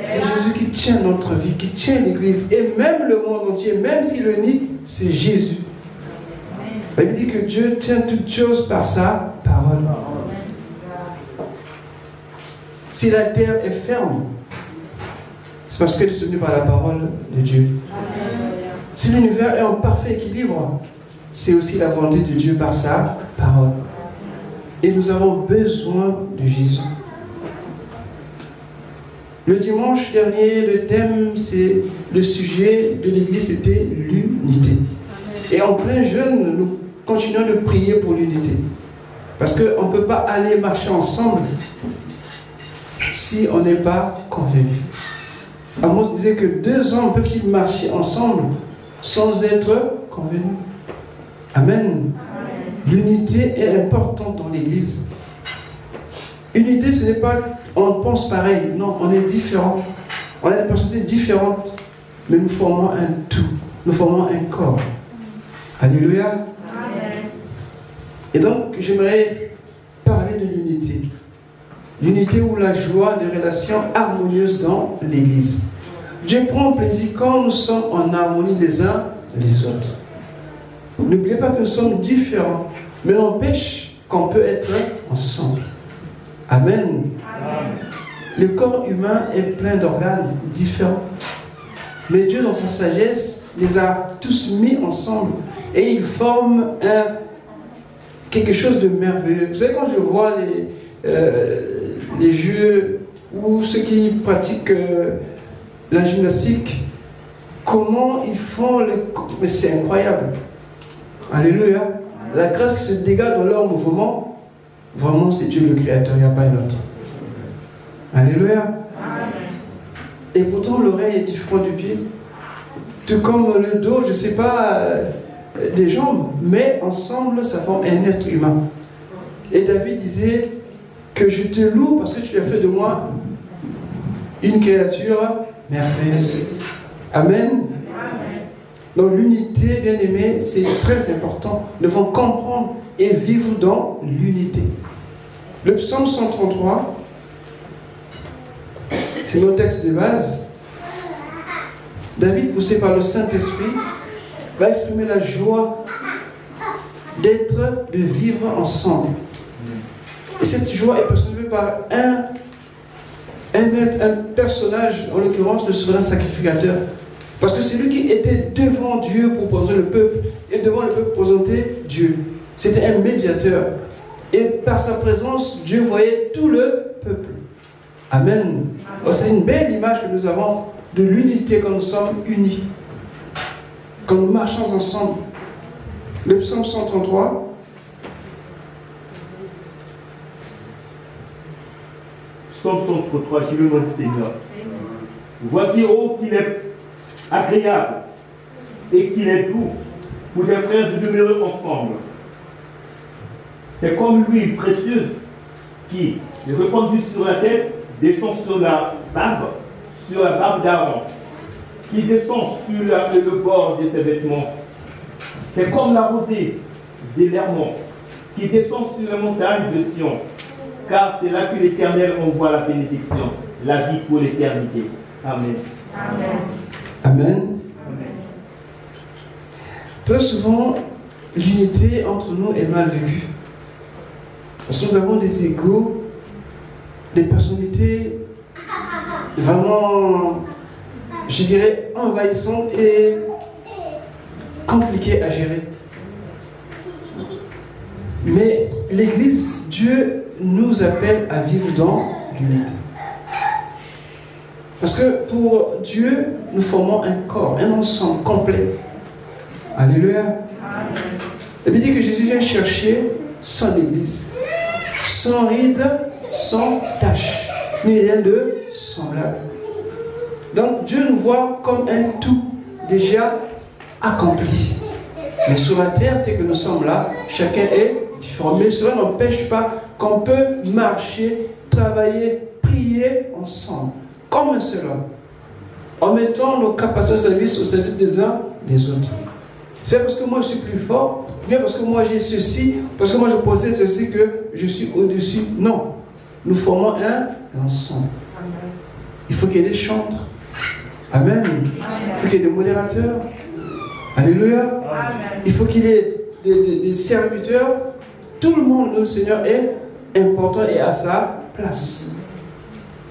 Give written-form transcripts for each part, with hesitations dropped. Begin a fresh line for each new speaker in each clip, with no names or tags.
C'est Jésus qui tient notre vie, qui tient l'Église. Et même le monde entier, même s'il le nie, c'est Jésus. La Bible dit que Dieu tient toutes choses par sa parole. Si la terre est ferme, c'est parce qu'elle est soutenue par la parole de Dieu. Si l'univers est en parfait équilibre, c'est aussi la volonté de Dieu par sa parole. Et nous avons besoin de Jésus. Le dimanche dernier, le thème, c'est le sujet de l'église, c'était l'unité. Et en plein jeûne, nous continuons de prier pour l'unité. Parce qu'on ne peut pas aller marcher ensemble si on n'est pas convenu. Amos disait que 2 hommes peuvent-ils marcher ensemble sans être convenus. Amen. L'unité est importante dans l'église. Unité, ce n'est pas on pense pareil. Non, on est différents. On a des personnalités différentes. Mais nous formons un tout. Nous formons un corps. Alléluia. Amen. Et donc, j'aimerais parler de l'unité. L'unité ou la joie de relations harmonieuses dans l'église. Dieu prend plaisir quand nous sommes en harmonie les uns les autres. N'oubliez pas que nous sommes différents, mais n'empêche qu'on peut être ensemble. Amen. Amen. Le corps humain est plein d'organes différents. Mais Dieu, dans sa sagesse, les a tous mis ensemble. Et ils forment quelque chose de merveilleux. Vous savez, quand je vois les jeux ou ceux qui pratiquent la gymnastique, comment ils font mais c'est incroyable. Alléluia. La grâce qui se dégage dans leur mouvement, vraiment c'est Dieu le Créateur, il n'y a pas un autre. Alléluia. Amen. Et pourtant l'oreille est différente du pied. Tout comme le dos, je ne sais pas, des jambes, mais ensemble ça forme un être humain. Et David disait que je te loue parce que tu as fait de moi une créature merveilleuse. Amen. Donc l'unité, bien aimé, c'est très important. Nous devons comprendre et vivre dans l'unité. Le psaume 133, c'est notre texte de base. David, poussé par le Saint-Esprit, va exprimer la joie de vivre ensemble. Et cette joie est perçue par un personnage, en l'occurrence le souverain sacrificateur. Parce que c'est lui qui était devant Dieu pour présenter le peuple, et devant le peuple présenter Dieu. C'était un médiateur. Et par sa présence, Dieu voyait tout le peuple. Amen. Alors, c'est une belle image que nous avons de l'unité quand nous sommes unis. Quand nous marchons ensemble. Le psaume 133.
Psaume 133, j'ai le nom du Seigneur. Voici, oh, qu'il est agréable et qu'il est doux pour les frères de demeurer ensemble. C'est comme l'huile précieuse qui, répandue sur la tête, descend sur la barbe d'Aaron, qui descend sur le bord de ses vêtements. C'est comme la rosée des l'Hermon, qui descend sur la montagne de Sion, car c'est là que l'Éternel envoie la bénédiction, la vie pour l'éternité. Amen.
Amen. Amen. Très souvent, l'unité entre nous est mal vécue. Parce que nous avons des égos, des personnalités vraiment, je dirais, envahissantes et compliquées à gérer. Mais l'Église, Dieu nous appelle à vivre dans l'unité. Parce que pour Dieu, nous formons un corps, un ensemble complet. Alléluia. La Bible dit que Jésus vient chercher son Église, sans ride, sans tache, ni rien de semblable. Donc Dieu nous voit comme un tout déjà accompli. Mais sur la terre, dès que nous sommes là, chacun est différent. Mais cela n'empêche pas qu'on peut marcher, travailler, prier ensemble. Comme un seul homme, en mettant nos capacités de service au service des uns des autres. C'est parce que moi je suis plus fort, bien parce que moi j'ai ceci, parce que moi je possède ceci que je suis au-dessus. Non, nous formons un ensemble. Il faut qu'il y ait des chantres. Amen. Il faut qu'il y ait des modérateurs. Alléluia. Amen. Il faut qu'il y ait des serviteurs. Tout le monde, le Seigneur, est important et à sa place.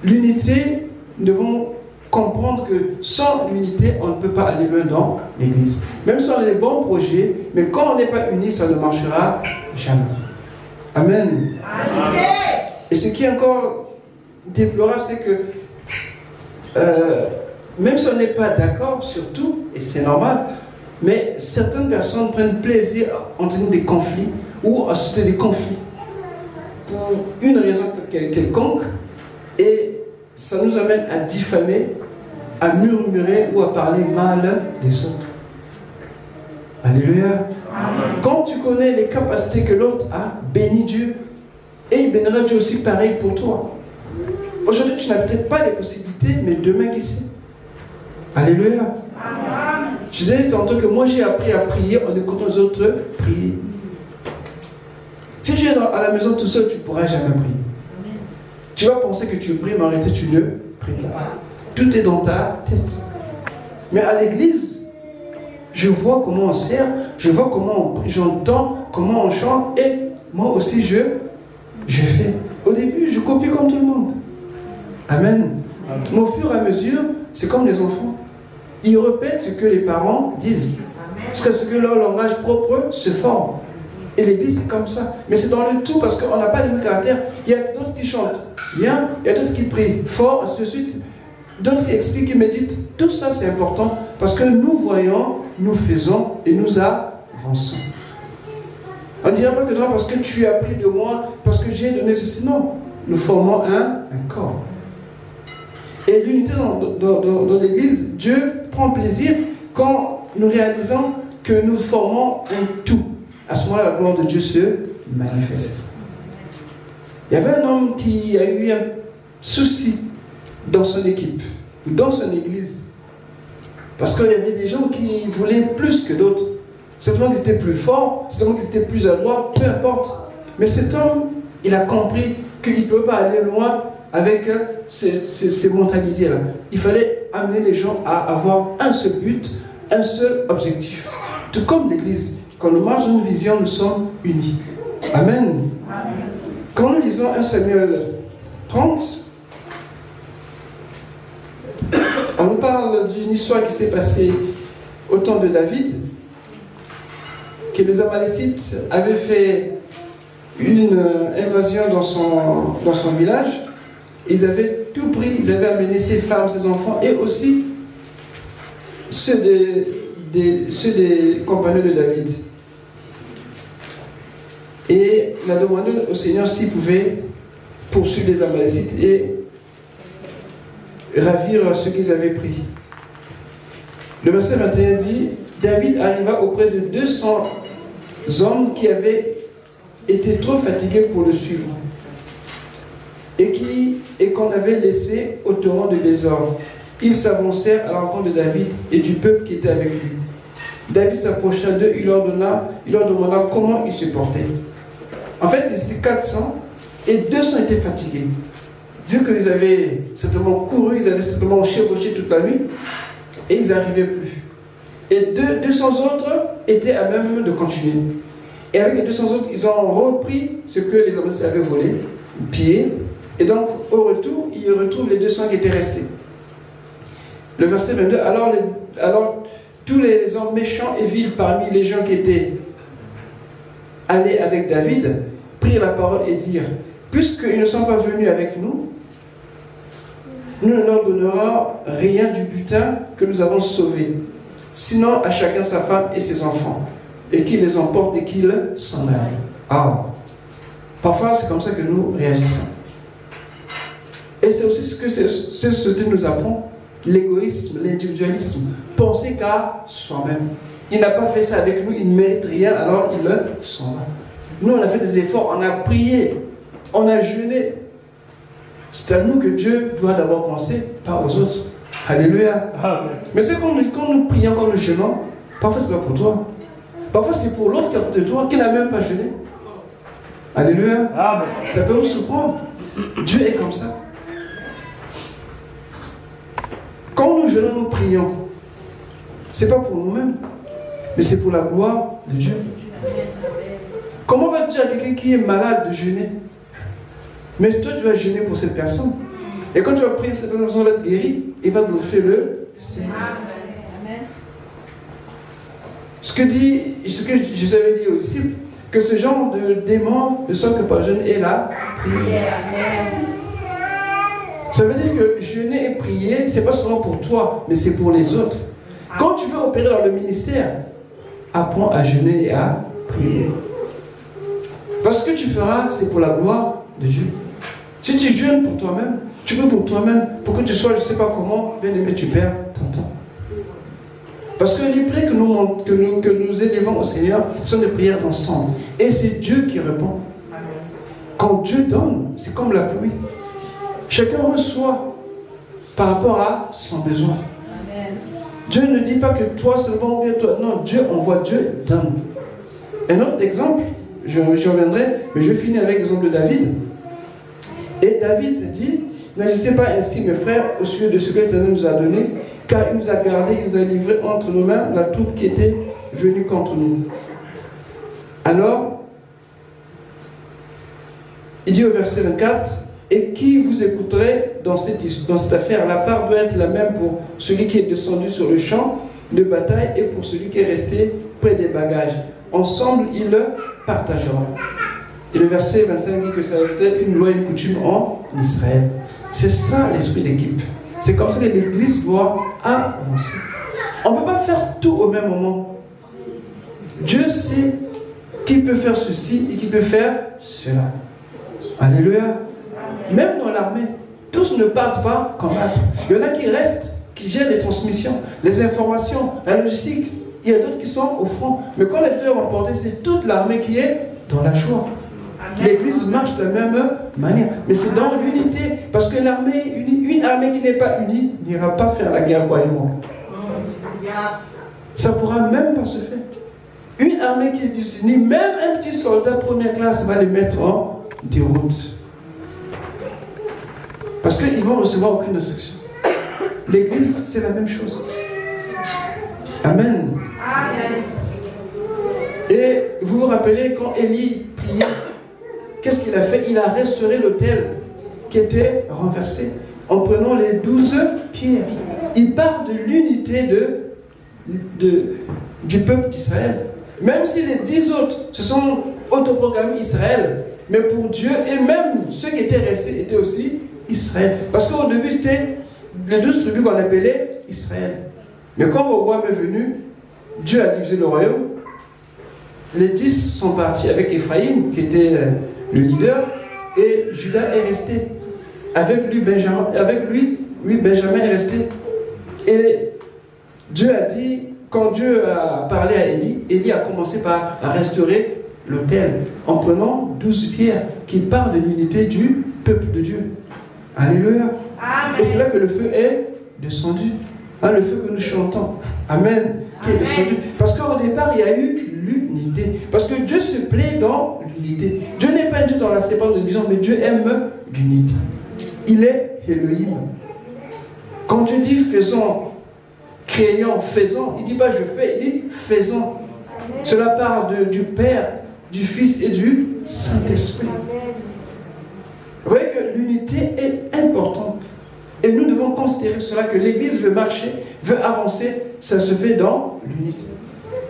L'unité, nous devons comprendre que sans l'unité, on ne peut pas aller loin dans l'Église. Même si on a des bons projets, mais quand on n'est pas unis, ça ne marchera jamais. Amen. Amen. Et ce qui est encore déplorable, c'est que même si on n'est pas d'accord sur tout, et c'est normal, mais certaines personnes prennent plaisir à entraîner des conflits ou à susciter des conflits pour une raison quelconque, et ça nous amène à diffamer, à murmurer ou à parler mal des autres. Alléluia. Amen. Quand tu connais les capacités que l'autre a, bénis Dieu, et il bénira Dieu aussi pareil pour toi. Aujourd'hui, tu n'as peut-être pas les possibilités, mais demain, qui sait? Alléluia. Amen. Je disais tantôt que moi, j'ai appris à prier en écoutant les autres prier. Si tu es à la maison tout seul, tu ne pourras jamais prier. Tu vas penser que tu pries, mais en réalité, tu ne pries pas. Tout est dans ta tête. Mais à l'église, je vois comment on sert, je vois comment on prie, j'entends comment on chante, et moi aussi, je fais. Au début, je copie comme tout le monde. Amen. Mais au fur et à mesure, c'est comme les enfants. Ils répètent ce que les parents disent. Jusqu'à ce que leur langage propre se forme. Et l'église, c'est comme ça. Mais c'est dans le tout, parce qu'on n'a pas le même caractère. Il y a d'autres qui chantent bien, il y a d'autres qui prient fort, ainsi de suite. D'autres qui expliquent, qui méditent. Tout ça, c'est important, parce que nous voyons, nous faisons et nous avançons. On ne dirait pas que non, parce que tu as pris de moi, parce que j'ai donné ceci. Non, nous formons un corps. Et l'unité dans l'église, Dieu prend plaisir quand nous réalisons que nous formons un tout. À ce moment-là, la gloire de Dieu se manifeste. Il y avait un homme qui a eu un souci dans son équipe, ou dans son église. Parce qu'il y avait des gens qui voulaient plus que d'autres. Certainement qu'ils étaient plus forts, certainement qu'ils étaient plus adroits, peu importe. Mais cet homme, il a compris qu'il ne peut pas aller loin avec ces mentalités-là. Il fallait amener les gens à avoir un seul but, un seul objectif. Tout comme l'Église, quand nous marchons dans une vision, nous sommes unis. Amen. Amen. Quand nous lisons 1 Samuel 30, on nous parle d'une histoire qui s'est passée au temps de David, que les Amalécites avaient fait une invasion dans son village. Ils avaient tout pris, ils avaient amené ses femmes, ses enfants et aussi ceux des compagnons de David. Et il a demandé au Seigneur s'il pouvait poursuivre les Amalécites et ravir ceux qu'ils avaient pris. Le verset 21 dit, David arriva auprès de 200 hommes qui avaient été trop fatigués pour le suivre et qu'on avait laissé au torrent de Bésor. Ils s'avancèrent à l'encontre de David et du peuple qui était avec lui. David s'approcha d'eux, il leur demanda comment ils se portaient. En fait, ils étaient 400 et 200 étaient fatigués. Vu qu'ils avaient certainement couru, ils avaient certainement chevauché toute la nuit et ils n'arrivaient plus. Et 200 autres étaient à même de continuer. Et avec les 200 autres, ils ont repris ce que les Amalécites avaient volé, pillé. Et donc, au retour, ils retrouvent les 200 qui étaient restés. Le verset 22, alors tous les hommes méchants et vils parmi les gens qui étaient allés avec David prirent la parole et dirent, puisqu'ils ne sont pas venus avec nous, nous ne leur donnerons rien du butin que nous avons sauvé, sinon à chacun sa femme et ses enfants, et qu'il les emporte et qu'il s'en aille. Ah. Parfois, c'est comme ça que nous réagissons. Et c'est aussi ce que cette société nous apprend, l'égoïsme, l'individualisme, penser qu'à soi-même. Il n'a pas fait ça avec nous, il ne mérite rien, alors il s'en va. Nous, on a fait des efforts, on a prié, on a jeûné. C'est à nous que Dieu doit d'abord penser, pas aux autres. Alléluia. Amen. Mais c'est quand nous prions, quand nous jeûnons, parfois c'est pas pour toi. Parfois c'est pour l'autre qui est à côté de toi, qui n'a même pas jeûné. Alléluia. Amen. Ça peut vous surprendre. Dieu est comme ça. venons, nous prions, ce n'est pas pour nous-mêmes, mais c'est pour la gloire de Dieu. Comment vas-tu dire à quelqu'un qui est malade de jeûner? Mais toi, tu vas jeûner pour cette personne. Et quand tu vas prier, cette personne va être guérie, il va glorifier le Seigneur. Ce que je avais dit aux disciples, que ce genre de démon ne sort que par jeûne et la prière. Ça veut dire que jeûner et prier, ce n'est pas seulement pour toi, mais c'est pour les autres. Quand tu veux opérer dans le ministère, apprends à jeûner et à prier. Parce que ce que tu feras, c'est pour la gloire de Dieu. Si tu jeûnes pour toi-même, tu veux pour toi-même, pour que tu sois, je ne sais pas comment, bien aimé, tu perds ton temps. Parce que les prières que nous élevons au Seigneur sont des prières d'ensemble. Et c'est Dieu qui répond. Quand Dieu donne, c'est comme la pluie. Chacun reçoit par rapport à son besoin. Amen. Dieu ne dit pas que toi seulement ou bien toi. Non, Dieu envoie, Dieu donne. Un autre exemple, je reviendrai, mais je finis avec l'exemple de David. Et David dit, n'agissez pas ainsi mes frères au sujet de ce que l'Éternel nous a donné, car il nous a gardés, il nous a livrés entre nos mains la troupe qui était venue contre nous. Alors, il dit au verset 24, et qui vous écouterait dans cette affaire? La part doit être la même pour celui qui est descendu sur le champ de bataille et pour celui qui est resté près des bagages. Ensemble, ils le partageront. Et le verset 25 dit que ça va être une loi et une coutume en Israël. C'est ça l'esprit d'équipe. C'est comme ça que l'Église doit avancer. On ne peut pas faire tout au même moment. Dieu sait qui peut faire ceci et qui peut faire cela. Alléluia. Même dans l'armée, tous ne partent pas combattre. Il y en a qui restent, qui gèrent les transmissions, les informations, la logistique. Il y a d'autres qui sont au front. Mais quand les victoires vont porter, c'est toute l'armée qui est dans la joie. L'Église marche de la même manière. Mais c'est dans l'unité. Parce que l'armée unie, une armée qui n'est pas unie, n'ira pas faire la guerre, croyez-moi. Ça ne pourra même pas se faire. Une armée qui est unie, même un petit soldat première classe va les mettre en déroute. Parce qu'ils ne vont recevoir aucune instruction. L'Église, c'est la même chose. Amen. Amen. Et vous vous rappelez quand Élie priait, qu'est-ce qu'il a fait? Il a restauré l'autel qui était renversé en prenant les 12 pierres. Il parle de l'unité du peuple d'Israël. Même si les 10 autres se sont autoproclamés Israël, mais pour Dieu, et même ceux qui étaient restés étaient aussi Israël. Parce qu'au début, c'était les 12 tribus qu'on appelait Israël. Mais quand le roi est venu, Dieu a divisé le royaume. Les 10 sont partis avec Ephraïm, qui était le leader, et Judas est resté. Avec lui, Benjamin est resté. Et Dieu a dit, quand Dieu a parlé à Élie, Élie a commencé par restaurer l'autel, en prenant 12 pierres qui parlent de l'unité du peuple de Dieu. Alléluia. Amen. Et c'est là que le feu est descendu. Le feu que nous chantons. Amen. Qui est descendu. Parce qu'au départ, il y a eu l'unité. Parce que Dieu se plaît dans l'unité. Dieu n'est pas Dieu dans la séparation de division, mais Dieu aime l'unité. Il est Elohim. Quand Dieu dit faisons, créons, faisons, il ne dit pas je fais, il dit faisons. Cela part du Père, du Fils et du Saint-Esprit. Vous voyez que l'unité est importante. Et nous devons considérer cela, que l'Église veut marcher, veut avancer, ça se fait dans l'unité.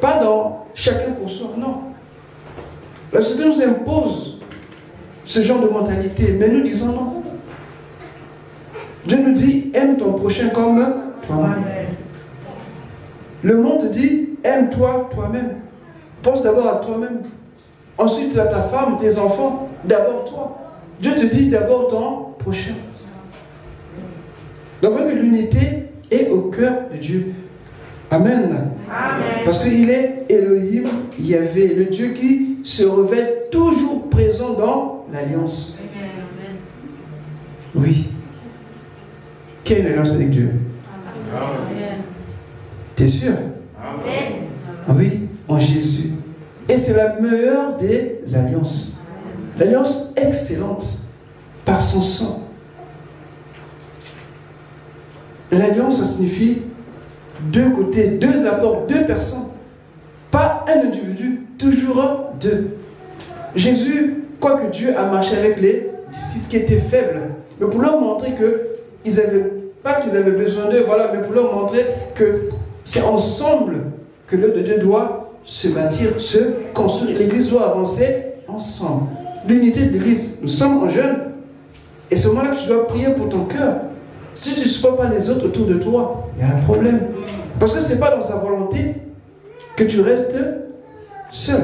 Pas dans chacun pour soi, non. La société nous impose ce genre de mentalité, mais nous disons non. Dieu nous dit, aime ton prochain comme toi-même. Le monde dit, aime-toi toi-même. Pense d'abord à toi-même. Ensuite à ta femme, tes enfants, d'abord toi. Dieu te dit d'abord ton prochain. Donc, vous voyez que l'unité est au cœur de Dieu. Amen. Amen. Parce qu'il est Elohim, Yahvé, le Dieu qui se révèle toujours présent dans l'alliance. Amen. Oui. Quelle est l'alliance avec Dieu? Amen. T'es sûr? Amen. Ah oui, en Jésus. Et c'est la meilleure des alliances. L'alliance excellente par son sang. L'alliance, ça signifie deux côtés, deux apports, deux personnes. Pas un individu, toujours deux. Jésus, quoique Dieu a marché avec les disciples qui étaient faibles, mais pour leur montrer qu'ils avaient, pas qu'ils avaient besoin d'eux, voilà, mais pour leur montrer que c'est ensemble que l'œuvre de Dieu doit se bâtir, se construire. L'Église doit avancer ensemble. L'unité de l'Église, nous sommes en jeûne, et c'est au moment-là que tu dois prier pour ton cœur. Si tu ne supportes pas les autres autour de toi, il y a un problème. Parce que ce n'est pas dans sa volonté que tu restes seul.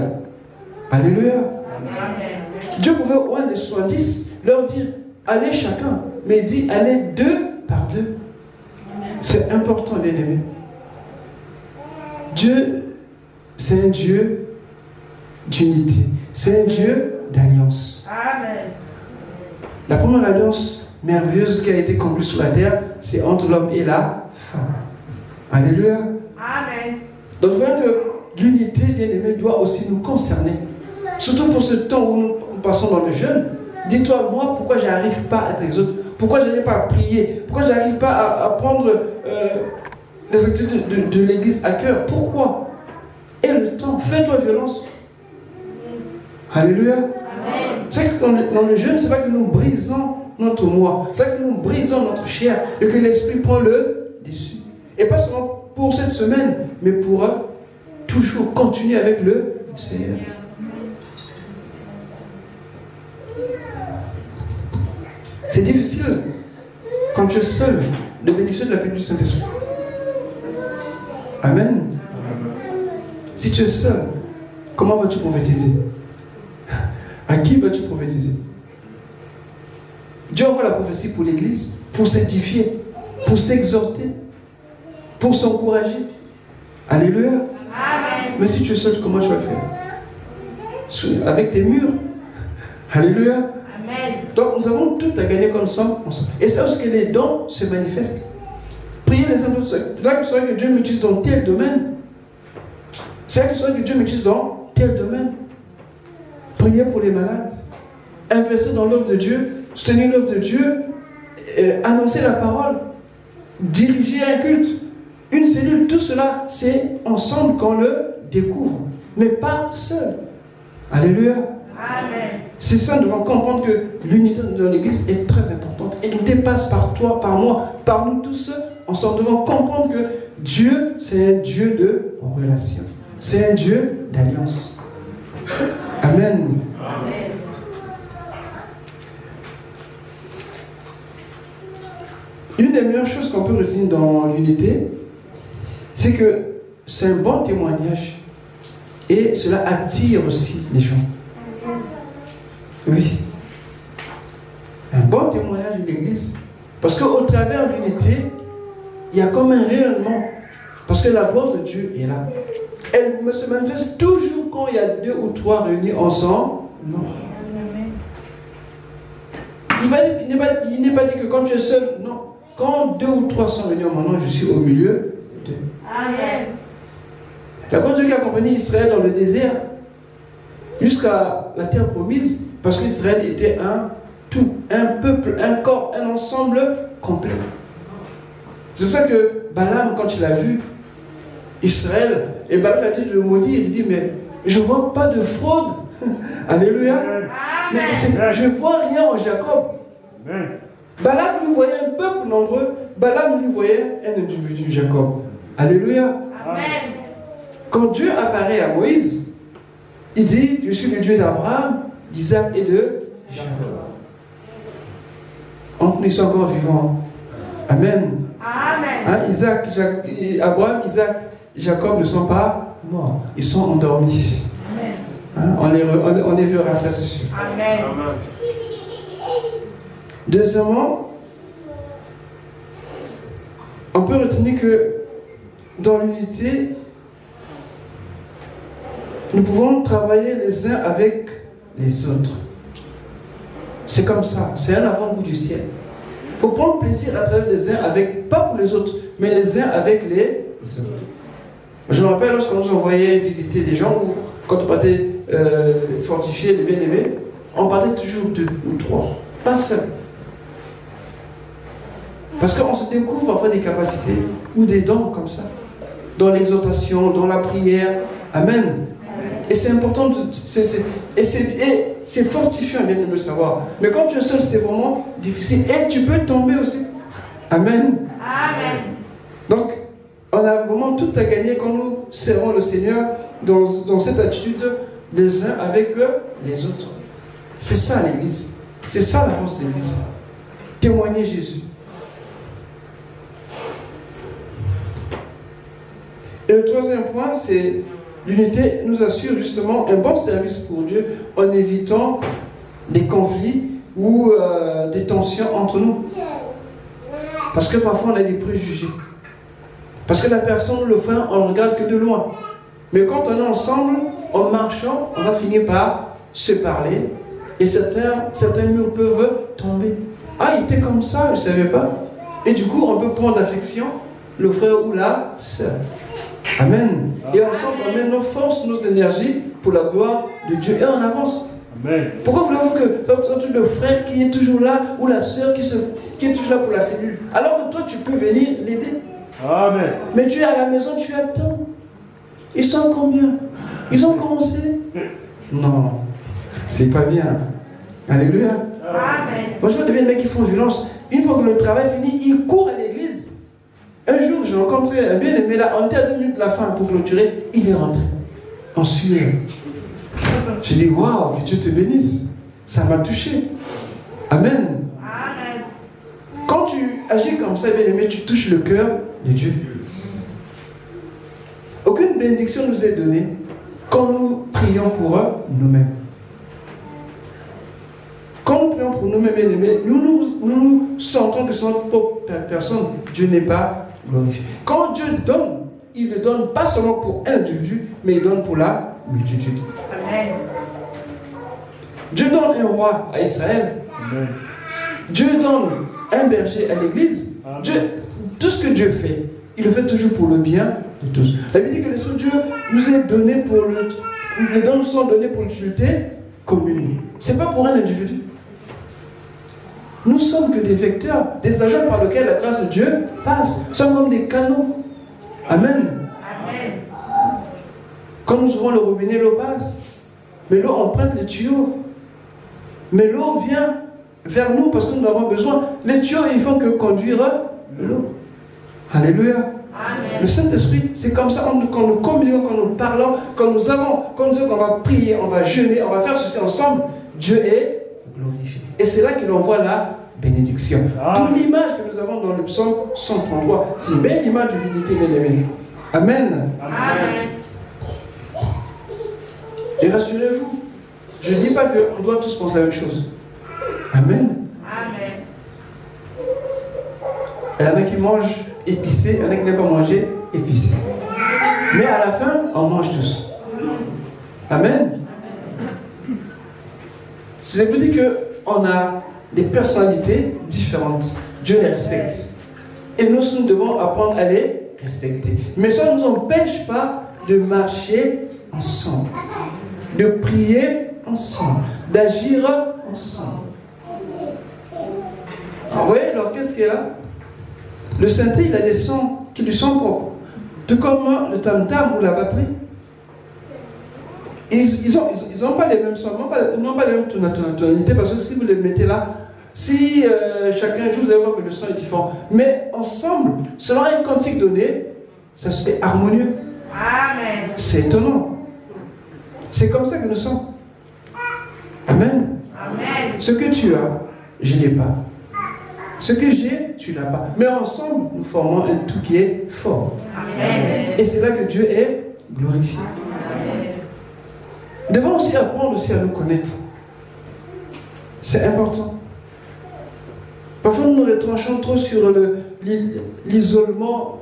Alléluia. Amen. Dieu pouvait au moins les 70 leur dire allez chacun, mais il dit allez deux par deux. C'est important, bien aimé. Dieu, c'est un Dieu d'unité, c'est un Dieu d'alliance. Amen. La première alliance merveilleuse qui a été conclue sur la terre, c'est entre l'homme et la femme. Alléluia. Amen. Donc vous voyez que l'unité, bien aimé, doit aussi nous concerner. Surtout pour ce temps où nous passons dans le jeûne. Dis-toi, moi, pourquoi je n'arrive pas à être les autres? Pourquoi je n'arrive pas à prier? Pourquoi je n'arrive pas à prendre les activités de l'Église à cœur? Pourquoi? Et le temps, fais-toi violence. Alléluia. C'est que dans le jeûne, c'est pas que nous brisons notre moi, c'est pas que nous brisons notre chair et que l'esprit prend le dessus. Et pas seulement pour cette semaine, mais pour toujours continuer avec le Seigneur. C'est difficile, quand tu es seul, de bénéficier de la paix du Saint-Esprit. Amen. Si tu es seul, comment vas-tu prophétiser? À qui vas-tu prophétiser? Dieu envoie la prophétie pour l'Église, pour s'édifier, pour s'exhorter, pour s'encourager. Alléluia. Amen. Mais si tu es seul, comment tu vas le faire? Avec tes murs. Alléluia. Amen. Donc nous avons tout à gagner comme ça. Et c'est parce que les dons se manifestent. Priez les uns pour tous. Là, tu sauras que Dieu m'utilise dans tel domaine. C'est là que tu sauras que Dieu m'utilise dans tel domaine. Priez pour les malades. Investir dans l'œuvre de Dieu. Soutenir l'œuvre de Dieu. Annoncer la parole. Diriger un culte. Une cellule. Tout cela, c'est ensemble qu'on le découvre. Mais pas seul. Alléluia. Amen. C'est ça, nous devons comprendre que l'unité de l'Église est très importante et nous dépasse par toi, par moi, par nous tous. Ensemble, nous devons comprendre que Dieu, c'est un Dieu de relation. C'est un Dieu d'alliance. Amen. Amen. Une des meilleures choses qu'on peut retenir dans l'unité, c'est que c'est un bon témoignage et cela attire aussi les gens. Oui. Un bon témoignage de l'Église. Parce qu'au travers de l'unité, il y a comme un rayonnement. Parce que la gloire de Dieu est là. Elle se manifeste toujours quand il y a 2 ou 3 réunis ensemble. Non. Il n'est pas dit que quand tu es seul, non. Quand 2 ou 3 sont réunis, maintenant je suis au milieu d'eux. Amen. La gloire de Dieu qui a accompagné Israël dans le désert, jusqu'à la terre promise, parce qu'Israël était un tout, un peuple, un corps, un ensemble complet. C'est pour ça que Balaam, quand il a vu Israël, et Balaam a dit de le maudire, il dit, mais je ne vois pas de fraude. Alléluia. Mais je ne vois rien en Jacob. Balaam lui voyait un peuple nombreux, Balaam lui voyait un individu, Jacob. Alléluia. Amen. Quand Dieu apparaît à Moïse, il dit, je suis le Dieu d'Abraham, d'Isaac et de Jacob. Nous sommes encore vivants. Amen. Amen. Hein, Abraham, Isaac, Jacob ne sont pas morts. Ils sont endormis. Hein, on les verra, ça c'est sûr. Amen. Deuxièmement, on peut retenir que dans l'unité, nous pouvons travailler les uns avec les autres. C'est comme ça, c'est un avant-goût du ciel. Il faut prendre plaisir à travailler les uns avec, pas pour les autres, mais les uns avec les autres. Je me rappelle lorsqu'on nous envoyait visiter des gens, ou quand on partait fortifier les bien-aimés, on partait toujours 2 ou 3, pas seul. Parce qu'on se découvre parfois des capacités ou des dons comme ça. Dans l'exhortation, dans la prière. Amen. Et c'est important, c'est fortifiant bien de le savoir. Mais quand tu es seul, c'est vraiment difficile. Et tu peux tomber aussi. Amen.
Amen.
Donc, on a vraiment tout à gagner quand nous servons le Seigneur dans cette attitude des uns avec les autres. C'est ça l'Église. C'est ça la force de l'Église. Témoigner Jésus. Et le troisième point, c'est l'unité nous assure justement un bon service pour Dieu en évitant des conflits ou des tensions entre nous. Parce que parfois on a des préjugés. Parce que la personne, le frère, on ne regarde que de loin. Mais quand on est ensemble, en marchant, on va finir par se parler. Et certains murs peuvent tomber. Ah, il était comme ça, je ne savais pas. Et du coup, on peut prendre affection, le frère ou la sœur. Amen. Et ensemble, on met nos forces, nos énergies pour la gloire de Dieu. Et on avance.
Amen.
Pourquoi voulez-vous que le frère qui est toujours là, ou la sœur qui est toujours là pour la cellule, alors que toi, tu peux venir l'aider?
Amen.
Mais tu es à la maison, tu attends. Ils sont combien? Ils ont commencé? Non, c'est pas bien. Alléluia.
Amen.
Moi, je vois des mecs qui font violence. Une fois que le travail finit, ils courent à l'église. Un jour, j'ai rencontré un bien-aimé là, on était à 2 minutes de la fin pour clôturer. Il est rentré en sueur. J'ai dit, waouh, que Dieu te bénisse. Ça m'a touché. Amen.
Amen.
Quand tu agis comme ça, bien-aimé, tu touches le cœur de Dieu. Aucune bénédiction nous est donnée quand nous prions pour nous-mêmes. Quand nous prions pour nous-mêmes, bien-aimés, nous sentons que sans notre propre personne, Dieu n'est pas glorifié. Quand Dieu donne, il ne donne pas seulement pour un individu, mais il donne pour la multitude.
Amen.
Dieu donne un roi à Israël.
Amen.
Dieu donne un berger à l'église. Tout ce que Dieu fait, il le fait toujours pour le bien de tous. La Bible dit que l'Esprit de Dieu nous est donné pour les dons nous sont donnés pour l'utilité commune. Ce n'est pas pour un individu. Nous sommes que des vecteurs, des agents par lesquels la grâce de Dieu passe. Nous sommes comme des canaux. Amen.
Amen.
Quand nous ouvrons le robinet, l'eau passe. Mais l'eau emprunte les tuyaux. Mais l'eau vient vers nous parce que nous avons besoin. Les tuyaux, ils font que conduire l'eau. Alléluia.
Amen.
Le Saint-Esprit, c'est comme ça, quand nous communions, quand nous parlons, quand nous disons qu'on va prier, on va jeûner, on va faire ceci ensemble, Dieu est glorifié. Et c'est là qu'il envoie la bénédiction. Toute l'image que nous avons dans le psaume 133, c'est une belle image de l'unité, bien aimée. Amen.
Amen.
Et rassurez-vous, je ne dis pas qu'on doit tous penser la même chose. Amen.
Amen.
Il y en a qui mangent épicé, il y en a qui n'aiment pas manger épicé. Mais à la fin, on mange tous. Amen. C'est pour dire qu'on a des personnalités différentes. Dieu les respecte. Et nous devons apprendre à les respecter. Mais ça ne nous empêche pas de marcher ensemble, de prier ensemble, d'agir ensemble. Vous voyez, alors qu'est-ce qu'il y a là? Le synthé, il a des sons qui lui sont propres. Tout comme le tam-tam ou la batterie. Ils n'ont pas les mêmes sons, ils n'ont pas les mêmes tonalités, parce que si vous les mettez là, si chacun joue, vous allez voir que le son est différent. Mais ensemble, selon un cantique donné, ça se fait harmonieux.
Amen.
C'est étonnant. C'est comme ça que nous sommes. Amen.
Amen.
Ce que tu as, je ne l'ai pas. Ce que j'ai, tu ne l'as pas. Mais ensemble, nous formons un tout qui est fort.
Amen.
Et c'est là que Dieu est glorifié. Nous devons aussi apprendre aussi à nous connaître. C'est important. Parfois, nous nous retranchons trop sur l'isolement.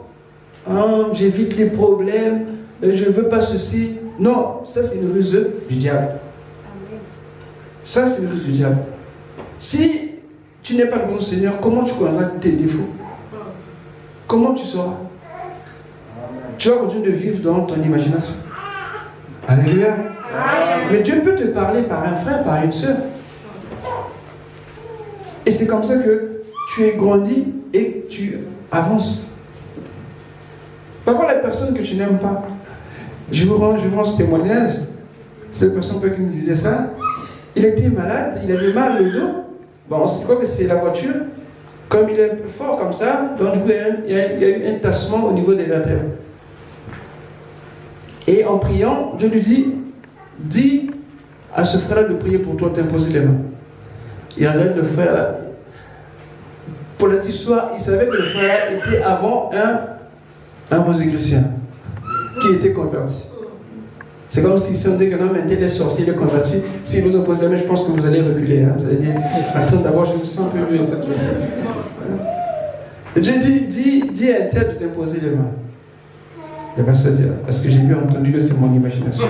Hein, j'évite les problèmes, je ne veux pas ceci. Non, ça c'est une ruse du diable. Ça c'est une ruse du diable. Si tu n'es pas le bon Seigneur, comment tu connaîtras tes défauts? Comment tu sauras? Tu vas continuer de vivre dans ton imagination. Alléluia. Mais Dieu peut te parler par un frère, par une sœur. Et c'est comme ça que tu es grandi et tu avances. Parfois, la personne que tu n'aimes pas, je vous rends ce témoignage, c'est la personne qui me disait ça. Il était malade, il avait mal au dos. Bon, on se dit quoi que c'est la voiture. Comme il est un peu fort comme ça, donc du coup, il y a eu un tassement au niveau des vertèbres. Et en priant, Dieu lui dit, dis à ce frère-là de prier pour toi, d'imposer les mains. Il regarde le frère là. Pour la petite histoire, il savait que le frère était avant un rosicrucien qui était converti. C'est comme si on dit qu'un homme était sorcier, il est converti. Si vous opposez la main, je pense que vous allez reculer. Hein. Vous allez dire, attends, d'abord, je me sens un peu mieux cette fois-ci. Et Dieu dit à un tel de t'imposer les mains. Il va se dire, parce que j'ai bien entendu que c'est mon imagination.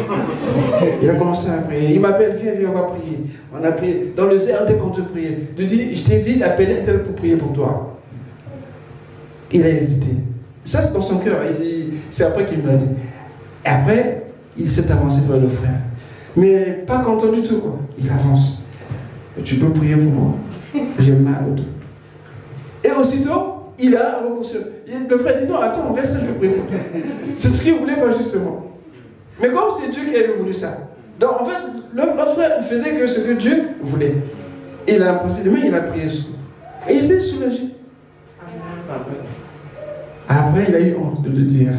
Il a commencé à prier. Il m'appelle, viens, on va prier. On a prié. Dans le zèle, on était quand de prier. Je t'ai dit d'appeler un tel pour prier pour toi. Il a hésité. Ça, c'est dans son cœur. C'est après qu'il me l'a dit. Et après, il s'est avancé vers le frère. Mais pas content du tout, quoi. Il avance. Tu peux prier pour moi. J'ai mal au dos. Et aussitôt, il a repoussé. Le frère dit non, attends, reste, je vais prier pour toi. C'est ce qu'il voulait pas justement. Mais comme c'est Dieu qui avait voulu ça. Donc en fait, l'autre frère ne faisait que ce que Dieu voulait. Il a imposé les mains, il a prié sur. Et il s'est soulagé. Après, il a eu honte de le dire.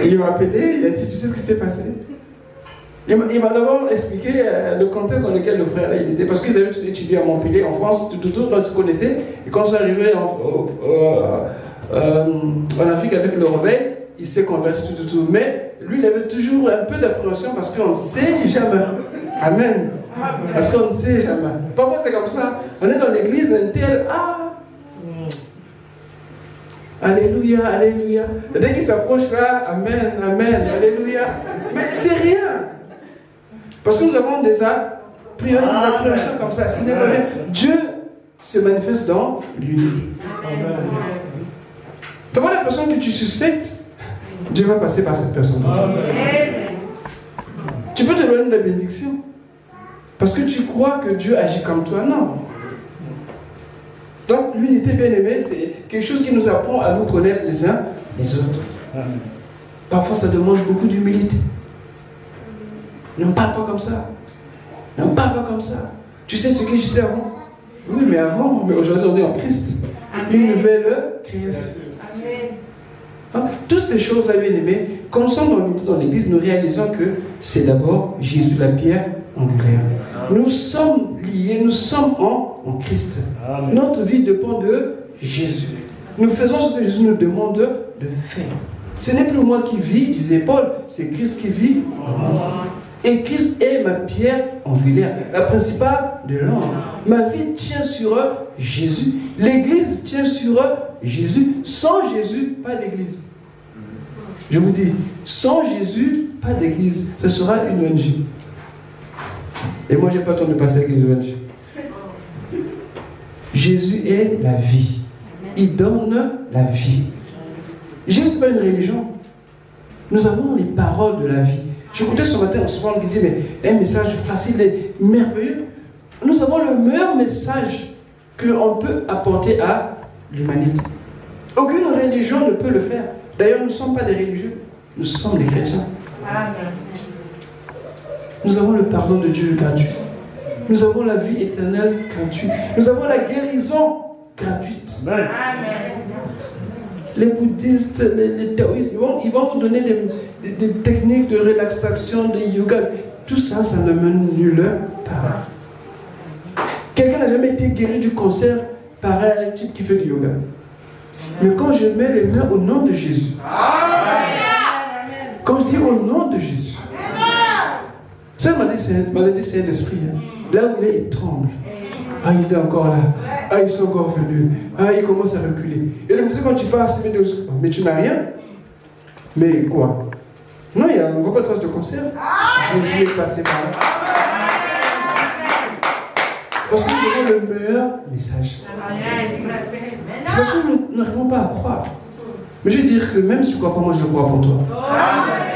Il m'a appelé, il a dit, tu sais ce qui s'est passé? Il m'a d'abord expliqué le contexte dans lequel le frère là, il était. Parce qu'ils avaient tous étudié à Montpellier, en France, tout on se connaissait. Et quand ça arrivait en Afrique avec le réveil, il s'est converti tout. Mais lui, il avait toujours un peu d'appréhension parce qu'on ne sait jamais. Amen. Parce qu'on ne sait jamais. Parfois, c'est comme ça. On est dans l'église, un tel, alléluia, alléluia. Et dès qu'il s'approche là, amen, amen, alléluia. Mais c'est rien. Parce que nous avons déjà pris des appréhensions comme ça. Ce n'est pas bien. Dieu se manifeste dans l'unité. Tu vois la personne que tu suspectes, Dieu va passer par cette personne. Tu peux te donner de la bénédiction. Parce que tu crois que Dieu agit comme toi. Non. Donc l'unité bien-aimée, c'est quelque chose qui nous apprend à nous connaître les uns les autres. Parfois ça demande beaucoup d'humilité. Ne me parle pas comme ça. Ne me parle pas comme ça. Tu sais ce que j'étais avant? Oui, mais avant, mais aujourd'hui on est en Christ. Une nouvelle création. Donc, toutes ces choses-là, bien-aimés, quand nous sommes dans l'église, nous réalisons que c'est d'abord Jésus, la pierre angulaire. Nous sommes liés, nous sommes en Christ. Amen. Notre vie dépend de Jésus. Nous faisons ce que Jésus nous demande de faire. Ce n'est plus moi qui vis, disait Paul, c'est Christ qui vit. Et Christ est ma pierre angulaire, la principale de l'homme. Ma vie tient sur Jésus. L'église tient sur Jésus. Sans Jésus, pas d'église. Je vous dis, sans Jésus, pas d'église. Ce sera une ONG. Et moi, je n'ai pas le temps de passer avec une ONG. Jésus est la vie. Il donne la vie. Jésus, ce n'est pas une religion. Nous avons les paroles de la vie. J'écoutais ce matin, on se parle qui dit, mais un message facile et merveilleux. Nous avons le meilleur message qu'on peut apporter à l'humanité. Aucune religion ne peut le faire. D'ailleurs, nous ne sommes pas des religieux, nous sommes des chrétiens. Amen. Nous avons le pardon de Dieu gratuit. Nous avons la vie éternelle gratuite. Nous avons la guérison gratuite. Amen. Les bouddhistes, les taoïstes, ils vont vous donner des techniques de relaxation, de yoga. Tout ça, ça ne mène nulle part. Quelqu'un n'a jamais été guéri du cancer par un type qui fait du yoga. Mais quand je mets les mains au nom de Jésus, quand je dis au nom de Jésus, ça m'a dit c'est un esprit. Hein. Là où il est, il tremble. Ah, il est encore là. Ah, ils sont encore venus. Ah, il commence à reculer. Et le monsieur, quand tu passes, mais tu n'as rien. Mais quoi? Non, il y a un gros trace de cancer. Jésus est passé par là. Parce que nous avons le meilleur message. C'est parce que nous n'arrivons pas à croire. Mais je veux dire que même si tu ne crois pas, moi je crois pour toi.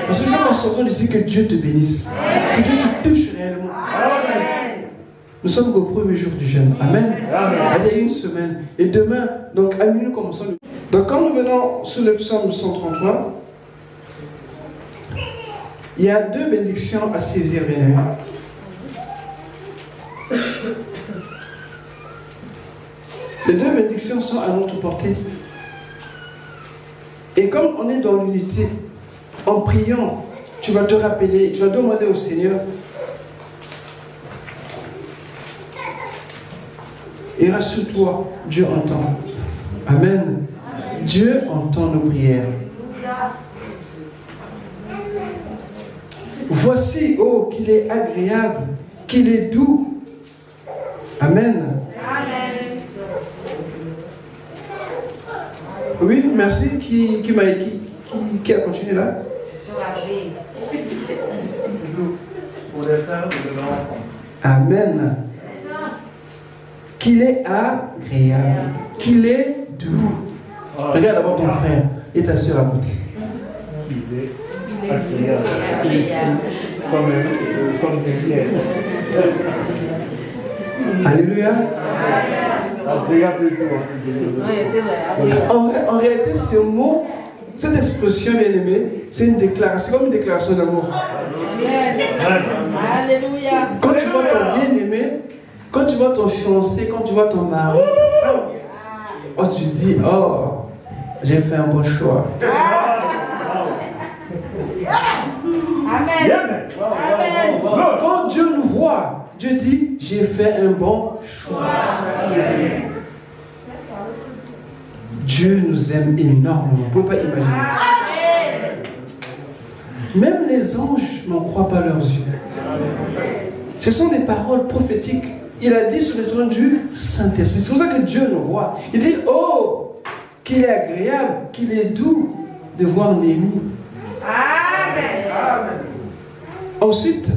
Parce que je veux qu'en sortant d'ici, que Dieu te bénisse. Que Dieu te touche réellement. Nous sommes qu'au premier jour du jeûne. Amen. Il y a une semaine. Et demain, donc à minuit, nous commençons le... Donc quand nous venons sur le psaume 133, il y a 2 bénédictions à saisir, bien aimés. Les 2 bénédictions sont à notre portée. Et comme on est dans l'unité, en priant, tu vas te rappeler, tu vas demander au Seigneur. Et rassure-toi, Dieu entend. Amen. Dieu entend nos prières. Voici, oh, qu'il est agréable, qu'il est doux. Amen.
Amen.
Oui, merci. Qui a continué là?
Pour les faire, nous devons ensemble.
Amen. Qu'il est agréable, qu'il est doux. Regarde d'abord ton frère et ta soeur à côté.
Il est agréable. Comme des pierres.
Alléluia.
Agréable tout.
En réalité, ce mot, cette expression bien aimée, c'est une déclaration, comme une déclaration d'amour.
Alléluia.
Quand tu vois ton bien-aimé, quand tu vois ton fiancé, quand tu vois ton mari, oh, tu dis, oh, j'ai fait un bon choix.
Amen.
Quand Dieu nous voit, Dieu dit, j'ai fait un bon choix. Dieu nous aime énormément. Vous ne pouvez pas imaginer. Même les anges n'en croient pas leurs yeux. Ce sont des paroles prophétiques. Il a dit sous les du Saint-Esprit. C'est pour ça que Dieu nous voit. Il dit, oh, qu'il est agréable, qu'il est doux de voir Néhémie.
Amen.
Ensuite,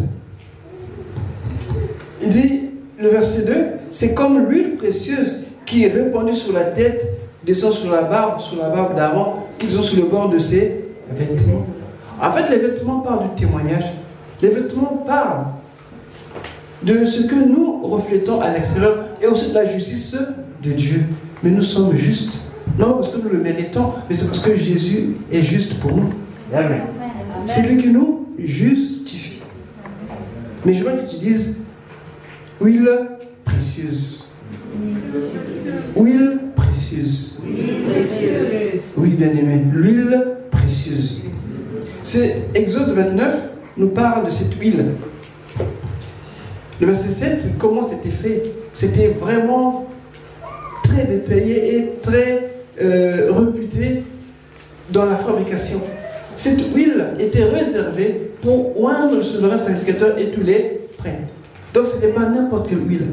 il dit, le verset 2, c'est comme l'huile précieuse qui est répandue sur la tête, descend sur la barbe d'Aaron, qu'ils ont sur le bord de ses vêtements. En fait, les vêtements parlent du témoignage. Les vêtements parlent de ce que nous reflétons à l'extérieur et aussi de la justice de Dieu. Mais nous sommes justes. Non parce que nous le méritons, mais c'est parce que Jésus est juste pour nous.
Amen.
C'est lui qui nous justifie. Mais je veux que tu dises huile précieuse. Huile précieuse. Oui, bien aimé, l'huile précieuse. C'est Exode 29 nous parle de cette huile. Le verset 7, comment c'était fait? C'était vraiment très détaillé et très réputé dans la fabrication. Cette huile était réservée pour oindre le souverain sacrificateur et tous les prêtres. Donc ce n'est pas n'importe quelle huile.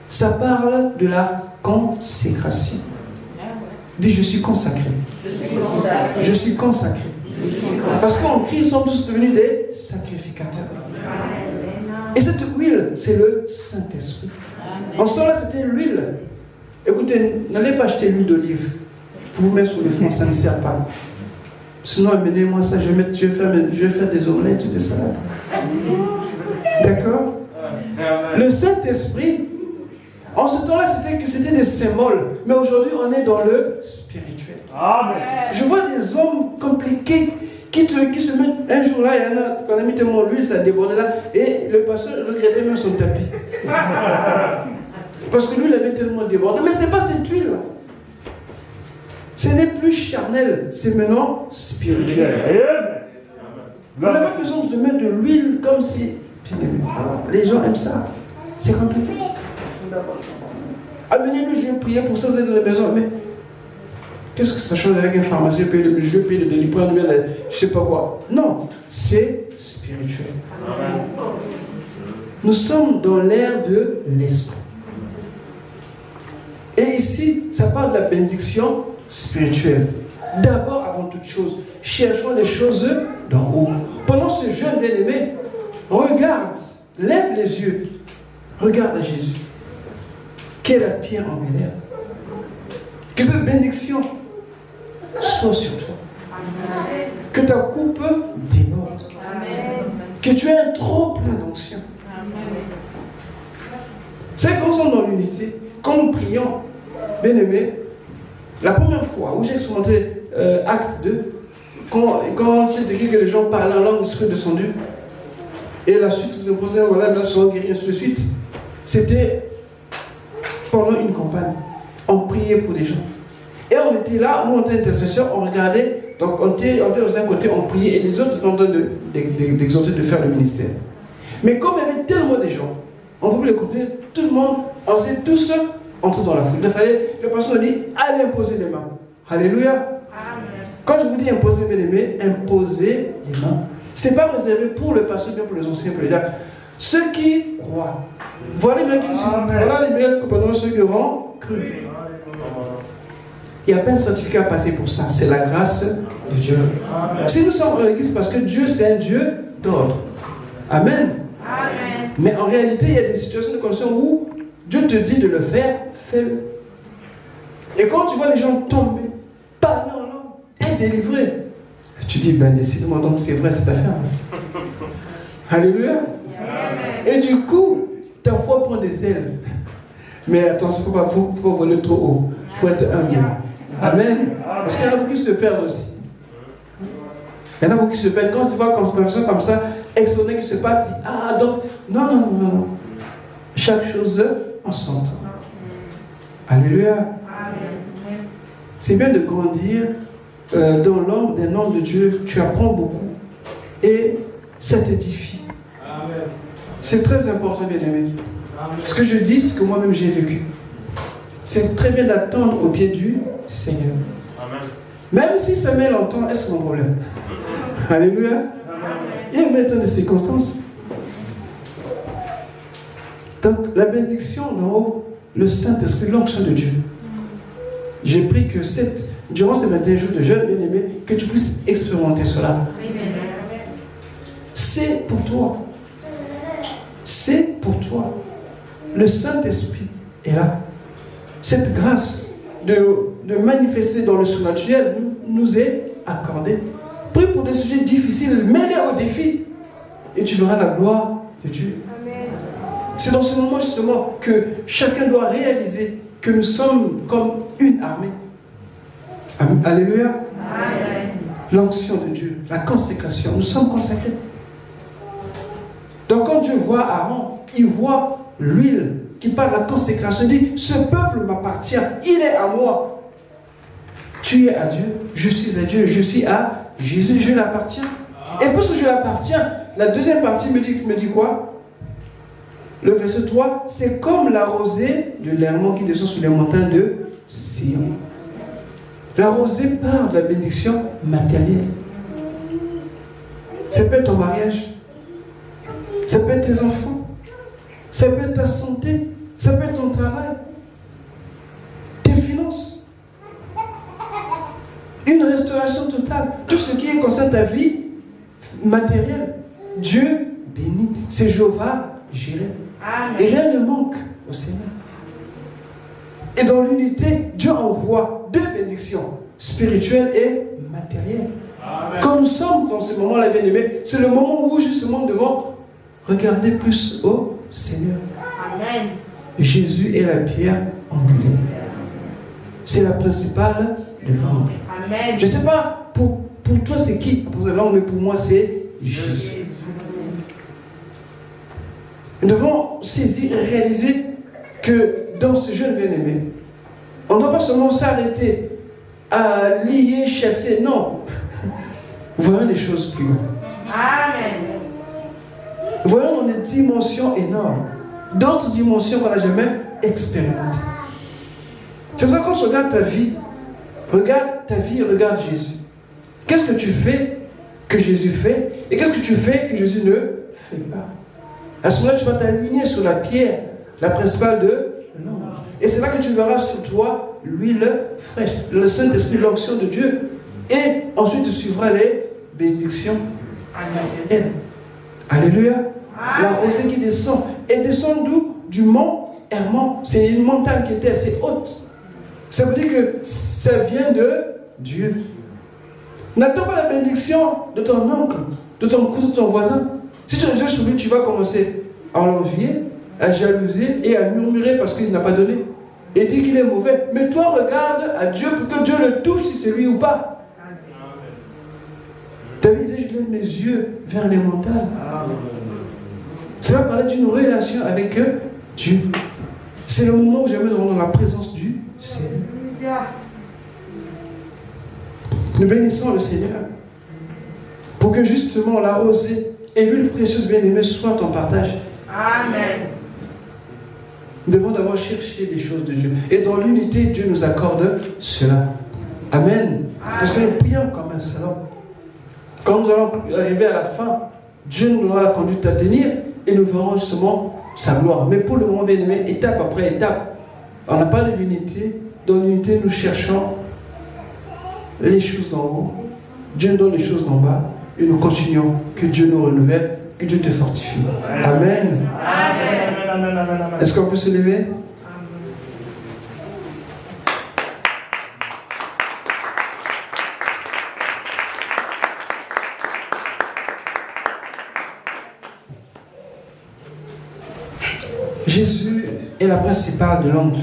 Ça parle de la consécration. Dis, je suis consacré. Je suis consacré. Parce qu'en Christ, nous sommes tous devenus des sacrificateurs. Et cette huile, c'est le Saint-Esprit. En ce temps-là, c'était l'huile. Écoutez, n'allez pas acheter l'huile d'olive pour vous mettre sur le fond, ça ne sert pas. Sinon, amenez-moi ça, je vais faire des omelettes ou des salades. D'accord? Le Saint-Esprit, en ce temps-là, c'était des symboles. Mais aujourd'hui, on est dans le spirituel.
Amen.
Je vois des hommes compliqués qui se mettent. Un jour là, il y en a, quand on a mis tellement l'huile, ça débordait là. Et le pasteur regrettait même son tapis. Parce que l'huile avait tellement débordé. Mais ce n'est pas cette huile. Ce n'est plus charnel, c'est maintenant spirituel. On n'a pas besoin de mettre de l'huile comme si. Les gens aiment ça. C'est compliqué. Amenez-nous, je vais prier pour ça, vous êtes dans la maison. Mais qu'est-ce que ça change avec une pharmacie? Je vais payer le délivrer, je ne sais pas quoi. Non, c'est spirituel. Nous sommes dans l'ère de l'esprit. Et ici, ça parle de la bénédiction spirituelle. D'abord, avant toute chose, cherchons les choses d'en haut. Pendant ce jeûne bien-aimé, regarde, lève les yeux, regarde à Jésus. Quelle est la pierre angulaire? Que cette bénédiction soit sur toi. Que ta coupe déborde. Que tu aies un trop plein d'onction. C'est quand nous sommes dans l'unité, quand nous prions, bien aimé, la première fois où j'ai expérimenté acte 2, quand j'ai écrit que les gens parlaient en langue, l'esprit descendu, et la suite vous imposez, voilà, là, seront guéris, ainsi de suite. C'était pendant une campagne. On priait pour des gens. Et on était là, nous on était intercesseurs, on regardait, donc on était dans un côté, on priait, et les autres étaient en train d'exhorter de faire le ministère. Mais comme il y avait tellement de gens, on pouvait l'écouter, tout le monde, on s'est tous entrés dans la foule. Il fallait, le pasteur a dit, allez imposer les mains. Alléluia.
Amen.
Quand je vous dis imposer, bien aimé, imposer les mains, ce n'est pas réservé pour le pasteur, bien pour les anciens, pour les diacres. Ceux qui croient. Voilà les meilleurs compagnons, ceux qui auront cru. Il n'y a pas un certificat à passer pour ça. C'est la grâce de Dieu. Amen. Si nous sommes en l'église, parce que Dieu, c'est un Dieu d'ordre. Amen.
Amen.
Mais en réalité, il y a des situations de conditions où Dieu te dit de le faire, fais-le. Et quand tu vois les gens tomber, parler en langue, et délivrer, tu dis, ben décidément, donc c'est vrai cette affaire. Alléluia. Amen. Et du coup, ta foi prend des ailes. Mais attention, il ne faut pas voler trop haut. Il faut être humble. Amen. Parce qu'il y en a beaucoup qui se perdent aussi. Il y en a beaucoup qui se perdent. Quand tu vois comme ça, extraordinaire qui se passe, dit, ah donc, non. Chaque chose en son temps. Alléluia. Amen. C'est bien de grandir dans l'homme des noms de Dieu. Tu apprends beaucoup. Et ça t'édifie. Amen. C'est très important, bien aimé. Ce que je dis, ce que moi-même j'ai vécu. C'est très bien d'attendre au pied du Seigneur. Amen. Même si ça met longtemps, est-ce mon problème? Alléluia. Amen. Il y a maintenant des circonstances. Donc, la bénédiction d'en haut, le Saint-Esprit, l'onction de Dieu. J'ai pris que durant ces 21 jours de jeûne, bien aimé, que tu puisses expérimenter cela. C'est pour toi. C'est pour toi. Le Saint-Esprit est là. Cette grâce de manifester dans le surnaturel nous est accordée. Prie pour des sujets difficiles, mets-les au défi et tu verras la gloire de Dieu. Amen. C'est dans ce moment justement que chacun doit réaliser que nous sommes comme une armée. Amen. Alléluia. Amen. L'onction de Dieu, la consécration, nous sommes consacrés. Donc quand Dieu voit Aaron, il voit l'huile qui parle de la consécration, il dit, ce peuple m'appartient, il est à moi. Tu es à Dieu, je suis à Dieu, je suis à Jésus, je l'appartiens. Et puisque je l'appartiens, la deuxième partie me dit quoi? Le verset 3, c'est comme la rosée de l'hermon qui descend sur les montagnes de Sion. La rosée parle de la bénédiction matérielle. Ça peut être ton mariage, ça peut être tes enfants, ça peut être ta santé, ça peut être ton travail, tes finances, une restauration totale, tout ce qui concerne ta vie matérielle. Dieu bénit, c'est Jéhovah Jireh. Et rien ne manque au Seigneur. Et dans l'unité, Dieu envoie deux bénédictions, spirituelles et matérielles. Amen. Quand nous sommes dans ce moment-là, bien aimé, c'est le moment où justement nous devons regarder plus au Seigneur. Amen. Jésus est la pierre angulaire. C'est la principale de l'angle. Amen. Je ne sais pas, pour toi c'est qui pour l'angle, mais pour moi c'est Jésus. Nous devons saisir et réaliser que dans ce jeûne bien-aimé, on ne doit pas seulement s'arrêter à lier, chasser, non. Voyons les choses plus grandes. Amen. Voyons dans des dimensions énormes, d'autres dimensions qu'on n'a jamais expérimentées. C'est pour ça que quand on regarde ta vie, regarde Jésus. Qu'est-ce que tu fais que Jésus fait et qu'est-ce que tu fais que Jésus ne fait pas? À ce moment-là, tu vas t'aligner sur la pierre, la principale de l'angle. Et c'est là que tu verras sur toi l'huile fraîche, le Saint-Esprit, l'onction de Dieu. Et ensuite, tu suivras les bénédictions. Amen. Alléluia. Amen. La rosée qui descend. Et descend d'où? Du mont Hermon. C'est une montagne qui était assez haute. Ça veut dire que ça vient de Dieu. N'attends pas la bénédiction de ton oncle, de ton cousin, de ton voisin. Si tu es sur lui, tu vas commencer à l'envier, à jalouser et à murmurer parce qu'il n'a pas donné. Et dit qu'il est mauvais. Mais toi, regarde à Dieu pour que Dieu le touche si c'est lui ou pas. David disait, je lève mes yeux vers les montagnes. Ça va parler d'une relation avec Dieu. C'est le moment où jamais nous rentrons dans la présence du Seigneur. Nous bénissons le Seigneur pour que justement la rosée et l'huile précieuse bien-aimée soient en partage.
Amen.
Nous devons d'abord chercher les choses de Dieu. Et dans l'unité, Dieu nous accorde cela. Amen. Parce que nous prions comme un seul homme. Quand nous allons arriver à la fin, Dieu nous donnera la conduite à tenir et nous verrons justement sa gloire. Mais pour le moment, bien aimé, étape après étape, on n'a pas de l'unité. Dans l'unité, nous cherchons les choses d'en haut. Dieu nous donne les choses d'en bas. Et nous continuons. Que Dieu nous renouvelle. Que Dieu te fortifie. Amen.
Amen.
Est-ce qu'on peut se lever? Jésus est la principale de l'onde.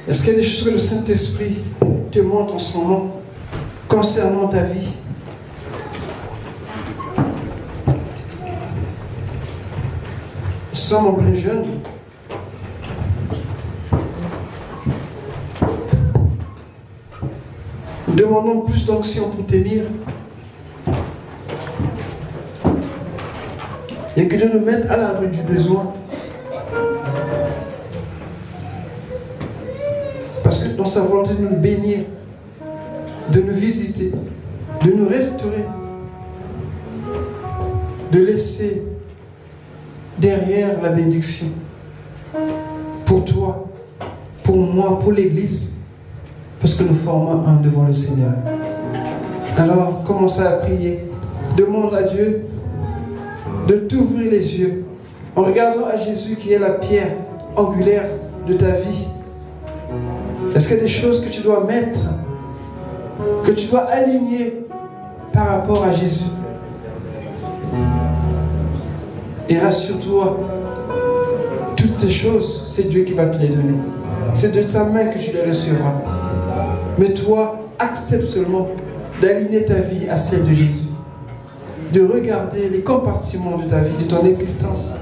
Est-ce qu'il y a des choses que le Saint-Esprit te montre en ce moment concernant ta vie? Nous sommes en plein jeûne. Demandons plus d'onction pour t'aimer. Et que Dieu nous mette à l'abri du besoin. Parce que dans sa volonté de nous bénir, de nous visiter, de nous restaurer, de laisser derrière la bénédiction pour toi, pour moi, pour l'Église, parce que nous formons un devant le Seigneur. Alors, commence à prier. Demande à Dieu de t'ouvrir les yeux en regardant à Jésus qui est la pierre angulaire de ta vie. Est-ce qu'il y a des choses que tu dois mettre, que tu dois aligner par rapport à Jésus? Et rassure-toi, toutes ces choses, c'est Dieu qui va te les donner. C'est de ta main que tu les recevras. Mais toi, accepte seulement d'aligner ta vie à celle de Jésus. De regarder les compartiments de ta vie, de ton existence,